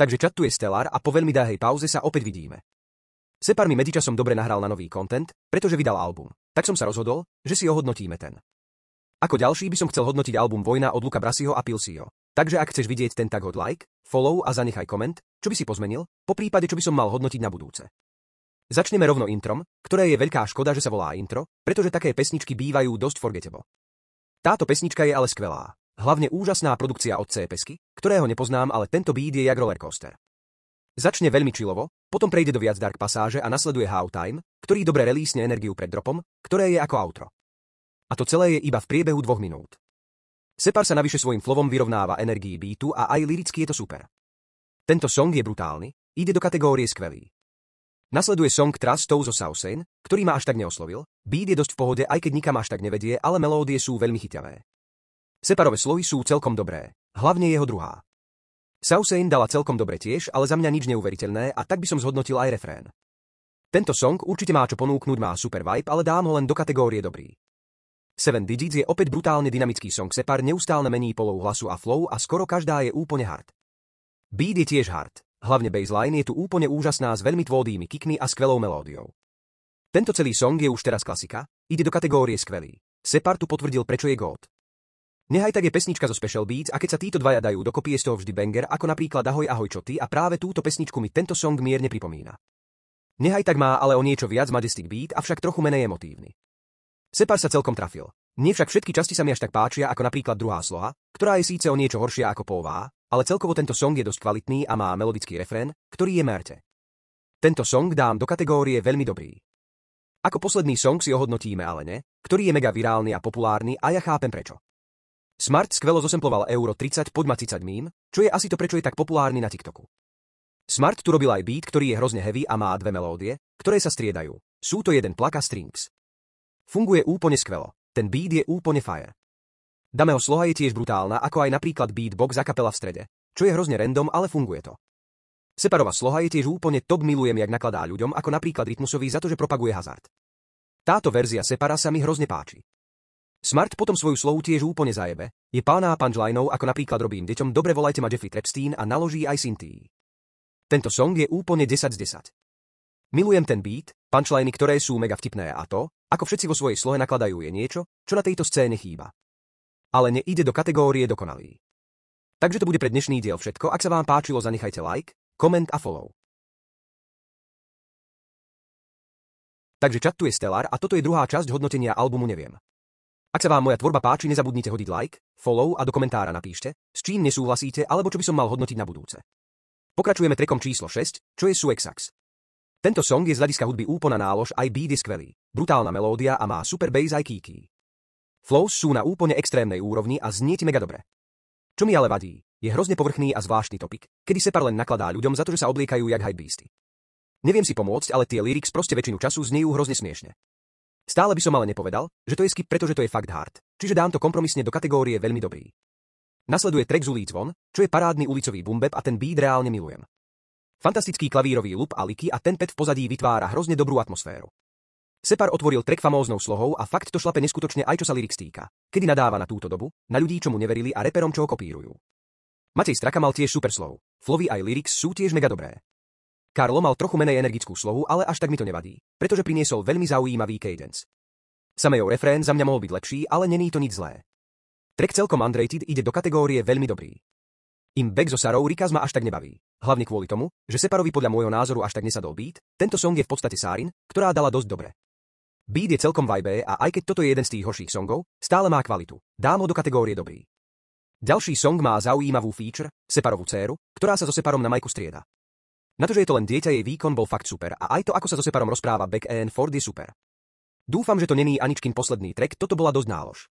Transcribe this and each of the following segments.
Takže chat tu je stellar a po veľmi dlhej pauze sa opäť vidíme. Separ mi medzičasom dobre nahral na nový content, pretože vydal album. Tak som sa rozhodol, že si ohodnotíme ten. Ako ďalší by som chcel hodnotiť album Vojna od Luca Brasiho a Pilsio. Takže ak chceš vidieť ten, tak hod like, follow a zanechaj koment, čo by si pozmenil, poprípade čo by som mal hodnotiť na budúce. Začneme rovno introm, ktoré je veľká škoda, že sa volá intro, pretože také pesničky bývajú dosť forgettable. Táto pesnička je ale skvelá. Hlavne úžasná produkcia od CPSky, ktorého nepoznám, ale tento beat je jak rollercoaster. Začne veľmi chillovo, potom prejde do viac dark pasáže a nasleduje How Time, ktorý dobre relísne energiu pred dropom, ktoré je ako outro. A to celé je iba v priebehu 2 minút. Separ sa navyše svojím flovom vyrovnáva energii beatu a aj liricky je to super. Tento song je brutálny, ide do kategórie skvelý. Nasleduje song Trust zo Saucein, ktorý ma až tak neoslovil, beat je dosť v pohode, aj keď nikam až tak nevedie, ale melódie sú veľmi chyťavé. Separové slohy sú celkom dobré, hlavne jeho druhá. Saucein dala celkom dobre tiež, ale za mňa nič neuveriteľné a tak by som zhodnotil aj refrén. Tento song určite má čo ponúknuť, má super vibe, ale dám ho len do kategórie dobrý. 7 Digits je opäť brutálne dynamický song, Separ neustále mení polov hlasu a flow a skoro každá je úplne hard. Beat je tiež hard, hlavne baseline je tu úplne úžasná s veľmi tvrdými kickmi a skvelou melódiou. Tento celý song je už teraz klasika, ide do kategórie skvelý. Separ tu potvrdil, prečo je GOAT. Nehaj tak je pesnička zo Special Beats a keď sa títo dvaja dajú dokopy, je z toho vždy banger, ako napríklad Ahoj ahoj čo ty, a práve túto pesničku mi tento song mierne pripomína. Nehaj tak má ale o niečo viac majestic beat, avšak trochu menej emotívny. Separ sa celkom trafil. Nie však všetky časti sa mi až tak páčia, ako napríklad druhá sloha, ktorá je síce o niečo horšia ako pová, ale celkovo tento song je dosť kvalitný a má melodický refrén, ktorý je merte. Tento song dám do kategórie veľmi dobrý. Ako posledný song si ohodnotíme ale ne, ktorý je mega virálny a populárny a ja chápem prečo. Smart skvelo zosemploval Euro 30 poďma cicať mím, čo je asi to, prečo je tak populárny na TikToku. Smart tu robil aj beat, ktorý je hrozne heavy a má 2 melódie, ktoré sa striedajú. Sú to jeden plaka strings. Funguje úplne skvelo. Ten beat je úplne fire. Dameho sloha je tiež brutálna, ako aj napríklad beatbox a kapela v strede, čo je hrozne random, ale funguje to. Separova sloha je tiež úplne top, milujem, jak nakladá ľuďom, ako napríklad Rytmusovi za to, že propaguje hazard. Táto verzia Separa sa mi hrozne páči. Smart potom svoju slohu tiež úplne zajebe, je plná punchlineov, ako napríklad robím deťom dobre volajte ma Jeffrey Trepstein a naloží aj synthí. Tento song je úplne 10 z 10. Milujem ten beat, punchliny, ktoré sú mega vtipné a to, ako všetci vo svojej slohe nakladajú, je niečo, čo na tejto scéne chýba. Ale neide do kategórie dokonalý. Takže to bude pre dnešný diel všetko, ak sa vám páčilo, zanechajte like, koment a follow. Takže chat tu je stellar a toto je druhá časť hodnotenia albumu Neviem. Ak sa vám moja tvorba páči, nezabudnite hodiť like, follow a do komentára napíšte, s čím nesúhlasíte alebo čo by som mal hodnotiť na budúce. Pokračujeme trackom číslo 6, čo je Suexax. Tento song je z hľadiska hudby úplná nálož, aj beat je skvelý, brutálna melódia a má super bass aj kýky. Flows sú na úplne extrémnej úrovni a znie ti mega dobre. Čo mi ale vadí, je hrozne povrchný a zvláštny topik, kedy Separ len nakladá ľuďom za to, že sa obliekajú jak hypebeasty. Neviem si pomôcť, ale tie lyrics proste väčšinu času znejú hrozne smiešne. Stále by som ale nepovedal, že to je skip, pretože to je fakt hard, čiže dám to kompromisne do kategórie veľmi dobrý. Nasleduje track z Ulic von, čo je parádny ulicový bumbeb a ten beat reálne milujem. Fantastický klavírový loop a liky a ten pad v pozadí vytvára hrozne dobrú atmosféru. Separ otvoril track famóznou slohou a fakt to šlape neskutočne aj čo sa lyrics týka, kedy nadáva na túto dobu, na ľudí, čo mu neverili a reperom, čo ho kopírujú. Matej Straka mal tiež super slohu, flowy aj lyrics sú tiež mega dobré. Karlo mal trochu menej energickú slohu, ale až tak mi to nevadí, pretože priniesol veľmi zaujímavý cadence. Samejov refrén za mňa mohol byť lepší, ale není to nič zlé. Track celkom underrated ide do kategórie veľmi dobrý. Im Back zo Sarou Rikaz ma až tak nebaví, hlavne kvôli tomu, že Separovi podľa môjho názoru až tak nesadol beat, tento song je v podstate Sarin, ktorá dala dosť dobre. Beat je celkom vibe a aj keď toto je jeden z tých horších songov, stále má kvalitu, dám ho do kategórie dobrý. Ďalší song má zaujímavú feature, Separovú dcéru, ktorá sa so Separom na majku strieda. Na to, že je to len dieťa, jej výkon bol fakt super a aj to, ako sa so Separom rozpráva back and forth, je super. Dúfam, že to není Aničkin posledný track, toto bola dosť nálož.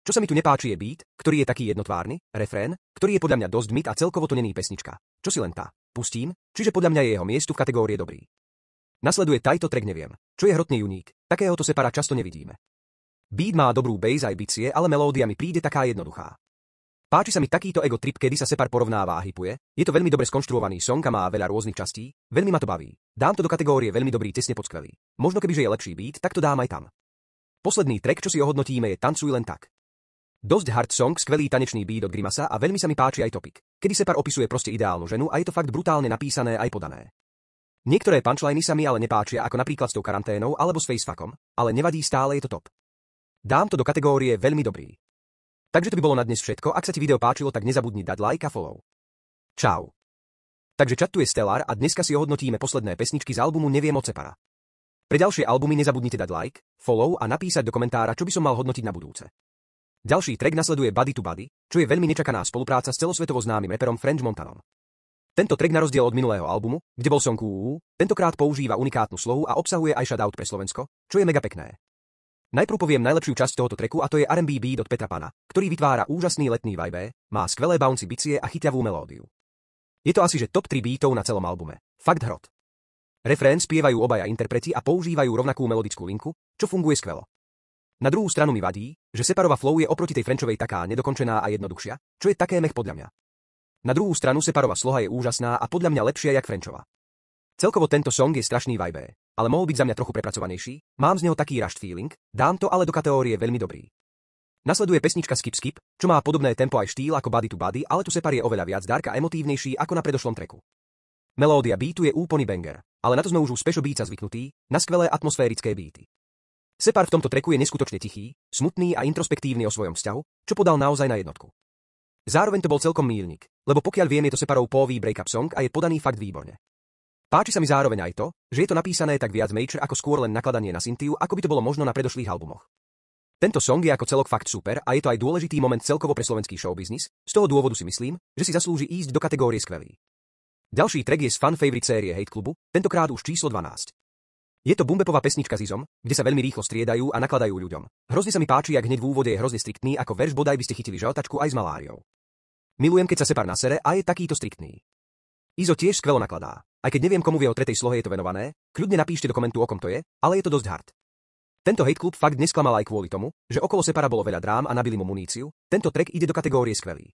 Čo sa mi tu nepáči je beat, ktorý je taký jednotvárny, refrén, ktorý je podľa mňa dosť mid a celkovo to není pesnička. Čo si len tá pustím, čiže podľa mňa je jeho miestu v kategórie dobrý. Nasleduje title track Neviem, čo je hrotný uník, takéhoto Separa často nevidíme. Beat má dobrú bass aj bicie, ale melódia mi príde taká jednoduchá. Páči sa mi takýto ego trip, kedy sa Separ porovnáva a hypuje, je to veľmi dobre skonštruovaný song a má veľa rôznych častí, veľmi ma to baví. Dám to do kategórie veľmi dobrý, tesne pod skvelý. Možno kebyže je lepší beat, tak to dám aj tam. Posledný track, čo si ohodnotíme, je Tancuj len tak. Dosť hard song, skvelý tanečný beat od Grimasa a veľmi sa mi páči aj topik. kedy Separ opisuje proste ideálnu ženu a je to fakt brutálne napísané aj podané. Niektoré punchliny sa mi ale nepáčia, ako napríklad s tou karanténou alebo s facefuckom, ale nevadí, stále je to top. Dám to do kategórie veľmi dobrý. Takže to by bolo na dnes všetko, ak sa ti video páčilo, tak nezabudni dať like a follow. Čau. Takže chat tu je Stellar a dneska si ohodnotíme posledné pesničky z albumu Neviem od Separa. Pre ďalšie albumy nezabudnite dať like, follow a napísať do komentára, čo by som mal hodnotiť na budúce. Ďalší track nasleduje Body to Body, čo je veľmi nečakaná spolupráca s celosvetovo známym raperom French Montanom. Tento track na rozdiel od minulého albumu, kde bol song tentokrát používa unikátnu slohu a obsahuje aj shoutout pre Slovensko, čo je mega pekné. Najprv poviem najlepšiu časť tohoto tracku a to je R&B beat od Petra Pana, ktorý vytvára úžasný letný vibe, má skvelé bouncy bicie a chyťavú melódiu. Je to asi že top 3 beatov na celom albume. Fakt hrot. Refrén spievajú obaja interpreti a používajú rovnakú melodickú linku, čo funguje skvelo. Na druhú stranu mi vadí, že Separova flow je oproti tej Frenchovej taká nedokončená a jednoduchšia, čo je také mech podľa mňa. Na druhú stranu Separova sloha je úžasná a podľa mňa lepšia jak Frenchova. Celkovo tento song je strašný vibe, ale mohol byť za mňa trochu prepracovanejší, mám z neho taký rushed feeling, dám to ale do kategórie veľmi dobrý. Nasleduje pesnička Skip Skip, čo má podobné tempo aj štýl ako Body to Body, ale tu Separ je oveľa viac dark a emotívnejší ako na predošlom tracku. Melódia beatu je úplný banger, ale na to sme už u Special Beatsa zvyknutí, na skvelé atmosférické beaty. Separ v tomto tracku je neskutočne tichý, smutný a introspektívny o svojom vzťahu, čo podal naozaj na jednotku. Zároveň to bol celkom míľnik, lebo pokiaľ viem, je to Separov pový breakup song a je podaný fakt výborne. Páči sa mi zároveň aj to, že je to napísané tak viac major ako skôr len nakladanie na syntiu, ako by to bolo možno na predošlých albumoch. Tento song je ako celok fakt super a je to aj dôležitý moment celkovo pre slovenský showbiznis, z toho dôvodu si myslím, že si zaslúži ísť do kategórie skvelý. Ďalší track je z fan favorite série Hate Clubu, tentokrát už číslo 12. Je to bumbepová pesnička s Izom, kde sa veľmi rýchlo striedajú a nakladajú ľuďom. Hrozne sa mi páči, jak hneď v úvode je hrozne striktný, ako verš bodaj by ste chytili žaltačku aj s maláriou. Milujem, keď sa Separ nasere a je takýto striktný. Izo tiež skvelo nakladá. Aj keď neviem, komu v jeho tretej slohe je to venované, kľudne napíšte do komentu, o kom to je, ale je to dosť hard. Tento Hate Club fakt nesklamal aj kvôli tomu, že okolo Separa bolo veľa drám a nabili mu muníciu, tento track ide do kategórie skvelý.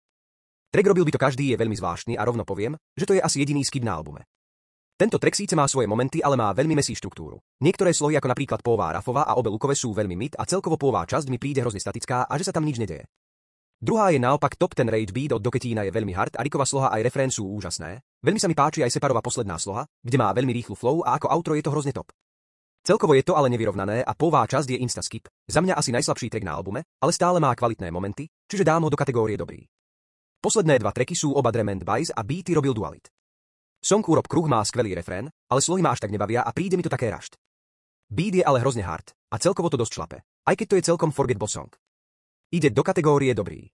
Track robil by to každý je veľmi zvláštny a rovno poviem, že to je asi jediný skip na albume. Tento track síce má svoje momenty, ale má veľmi mesí štruktúru. Niektoré slohy ako napríklad Pová Rafová a Obe Lukové sú veľmi mid a celkovo pová časť mi príde hrozne statická a že sa tam nič nedeje. Druhá je naopak top 10 rage beat od Doketína je veľmi hard a Rikova sloha aj refrén sú úžasné. Veľmi sa mi páči aj Separova posledná sloha, kde má veľmi rýchlu flow a ako outro je to hrozne top. Celkovo je to ale nevyrovnané a pová časť je insta skip, za mňa asi najslabší track na albume, ale stále má kvalitné momenty, čiže dám ho do kategórie dobrý. Posledné dva tracky sú oba Drum and Bass a beaty robil Dualit. Song Urob Kruh má skvelý refrén, ale slohy ma až tak nebavia a príde mi to také rushed. Beat je ale hrozne hard a celkovo to dosť šlape, aj keď to je celkom forgettable song. Ide do kategórie dobrý.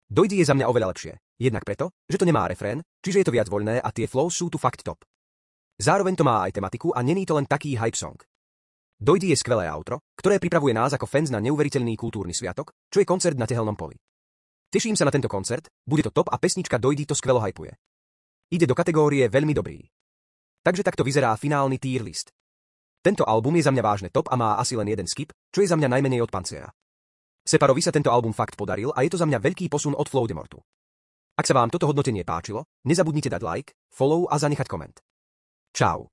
Dojdi je za mňa oveľa lepšie, jednak preto, že to nemá refrén, čiže je to viac voľné a tie flows sú tu fakt top. Zároveň to má aj tematiku a není to len taký hype song. Dojdi je skvelé outro, ktoré pripravuje nás ako fans na neuveriteľný kultúrny sviatok, čo je koncert na Tehelnom poli. Teším sa na tento koncert, bude to top a pesnička Dojdi to skvelo hypuje. Ide do kategórie veľmi dobrý. Takže takto vyzerá finálny tier list. Tento album je za mňa vážne top a má asi len jeden skip, čo je za mňa najmenej od Panciera. Separovi sa tento album fakt podaril a je to za mňa veľký posun od Floudemortu. Ak sa vám toto hodnotenie páčilo, nezabudnite dať like, follow a zanechať koment. Čau.